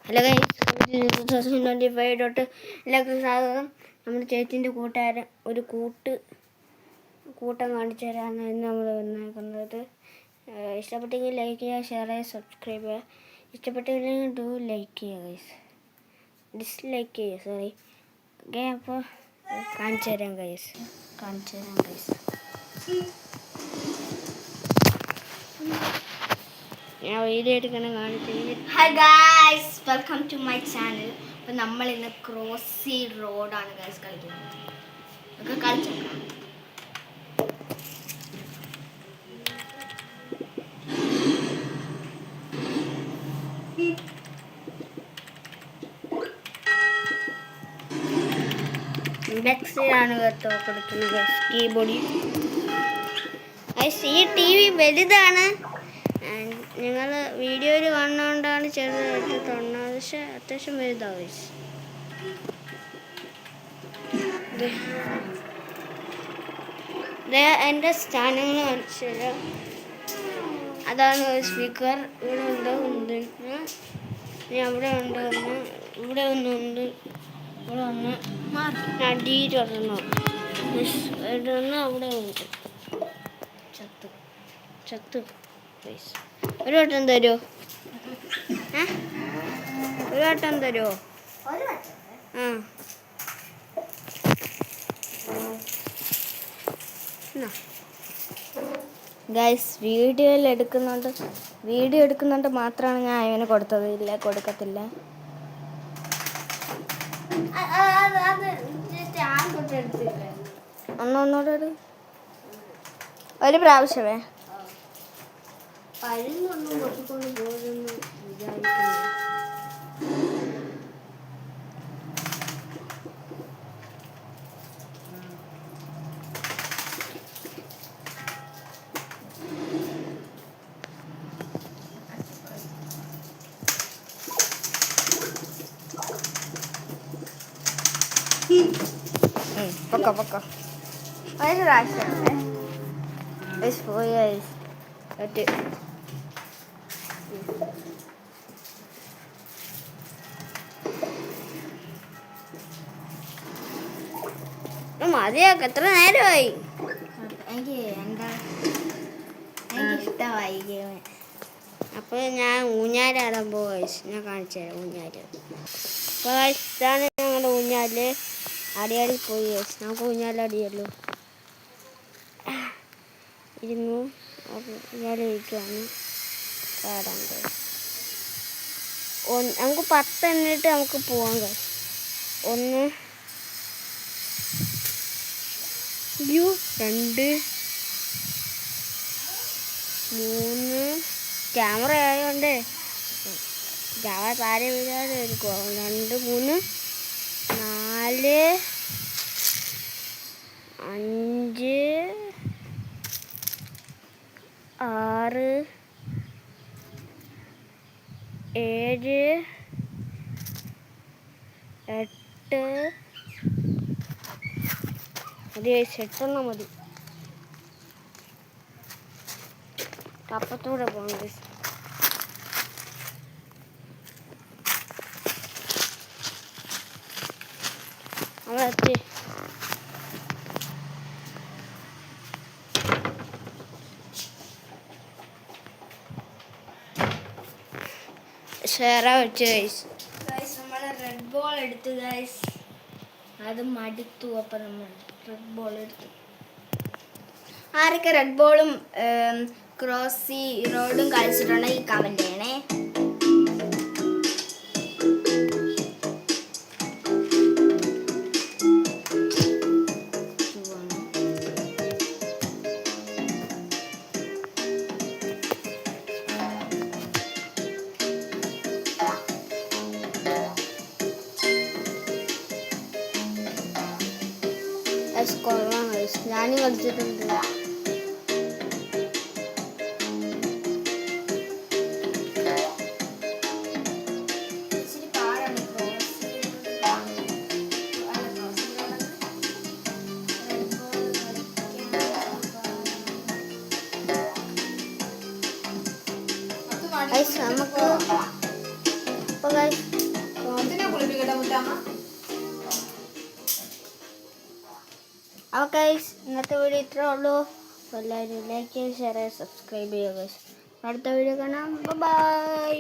Hello guys, 2025 എല്ലാവർക്കും സ്വാഗതം. നമ്മുടെ ചേച്ചീൻ്റെ കൂട്ടുകാരൻ ഒരു കൂട്ടം കാണിച്ചു തരാമെന്ന് നമ്മൾ വന്നേക്കുന്നത്. ഇഷ്ടപ്പെട്ടെങ്കിൽ ലൈക്ക് ചെയ്യുക, ഷെയർ ചെയ്യുക, സബ്സ്ക്രൈബ് ചെയ്യുക. ഇഷ്ടപ്പെട്ടെങ്കിൽ ലൈക്ക് ചെയ്യുക ഗൈസ്, ഡിസ്ലൈക്ക് ചെയ്യുക സോറി. ഓക്കെ, അപ്പോൾ കാണിച്ചു തരാം ഗൈസ്. ഞാൻ വീഡിയോ എടുക്കണം കാണിച്ചു. Hi guys, welcome to my channel. അപ്പോൾ നമ്മൾ ഇന്ന് ക്രോസി റോഡാണ് ഗായ്സ് കളിക്കുന്നത്. നമുക്ക് കളിച്ചേക്കാം. ബെക്സിലാണ് കേട്ടോ കൊടുക്കുന്നത് കീബോർഡിൽ. ഈ ടി വി വലുതാണ്, നിങ്ങൾ വീഡിയോയിൽ കാണുന്നതുകൊണ്ടാണ് ചെറുതായിട്ട് തോന്നുന്നത്, പക്ഷെ അത്യാവശ്യം വലുതാവും. എൻ്റെ സ്റ്റാൻഡിങ്ങിന് കാണിച്ചില്ല. അതാണ് സ്പീക്കർ. ഇവിടെ ഉണ്ട് അവിടെ ഉണ്ട് ഇവിടെ ഒന്നുണ്ട്, ഇവിടെ ഒന്ന് അടിയിലൊരെണ്ണം ഇതൊന്ന് അവിടെ ഉണ്ട്. ചത്തു ഒരു വട്ടം തരുമോ? ഒരു വട്ടം തരുമോ? ഗൈസ്, വീഡിയോ എടുക്കുന്നുണ്ട് മാത്രമാണ് ഞാൻ അവന് കൊടുത്തത്. ഇല്ല, കൊടുക്കത്തില്ല. ഒന്നൊന്നൂടെ ഒരു പ്രാവശ്യമേ പരുന്നൊന്നും കൊട്ടിക്കൊണ്ട് പോയെന്ന് വിചാരിക്കുന്നു. പൊക്ക ഒരു പ്രാവശ്യം പോയി. മതിയാക്ക, എത്ര നേരമായി? എനിക്ക് ഇഷ്ടമായി ഗെയിം. അപ്പോൾ ഞാൻ ഊഞ്ഞാലാടാൻ പോയി. ഞാൻ കാണിച്ചു തരാം ഊഞ്ഞാല്. അപ്പോൾ ഇതാണ് ഞങ്ങളുടെ ഊഞ്ഞാല്. അടിയാടി പോയി. നമുക്ക് ഊഞ്ഞാലടിയല്ലോ. ഇരുന്നു ഊഞ്ഞാലിരിക്കുകയാണ്. പാടാൻ നമുക്ക് 10 എണ്ണിട്ട് നമുക്ക് പോവാൻ കഴിയും. 1 2 3 ക്യാമറ ആയതുകൊണ്ട് ക്യാമറ താരെ വീഴാതെ എടുക്കുക. 2 3 4 5 6 7 8 മതി. 8 മതി. അപ്പത്തൂടെ പോകണം. അവിടെ എത്തി. ഷെയർ വെച്ച് നമ്മൾ റെഡ് ബോൾ എടുത്തു ഗൈസ്. അത് മടുത്തു. അപ്പം നമ്മൾ റെഡ് ബോൾ എടുത്തു. ആരൊക്കെ റെഡ് ബോളും ക്രോസി റോഡും കളിച്ചിട്ടുണ്ടെങ്കിൽ ഈ കമൻറ്റ് ചെയ്യണേ. കൊള്ളാം, ഞാനും കളിച്ചിട്ടുണ്ട്. നമുക്ക് മുത്തിനെ കുളിപ്പിക്കട്ടെ മുത്തമ്മ. അപ്പോൾ ഗൈസ് ഇന്നത്തെ വീഡിയോ ഇത്രേ ഉള്ളൂ. എല്ലാവരും ലൈക്ക് ചെയ്യുക, ഷെയർ ചെയ്യുക, സബ്സ്ക്രൈബ് ചെയ്യുക ഗൈസ്. അടുത്ത വീഡിയോ കാണാം. ബൈ.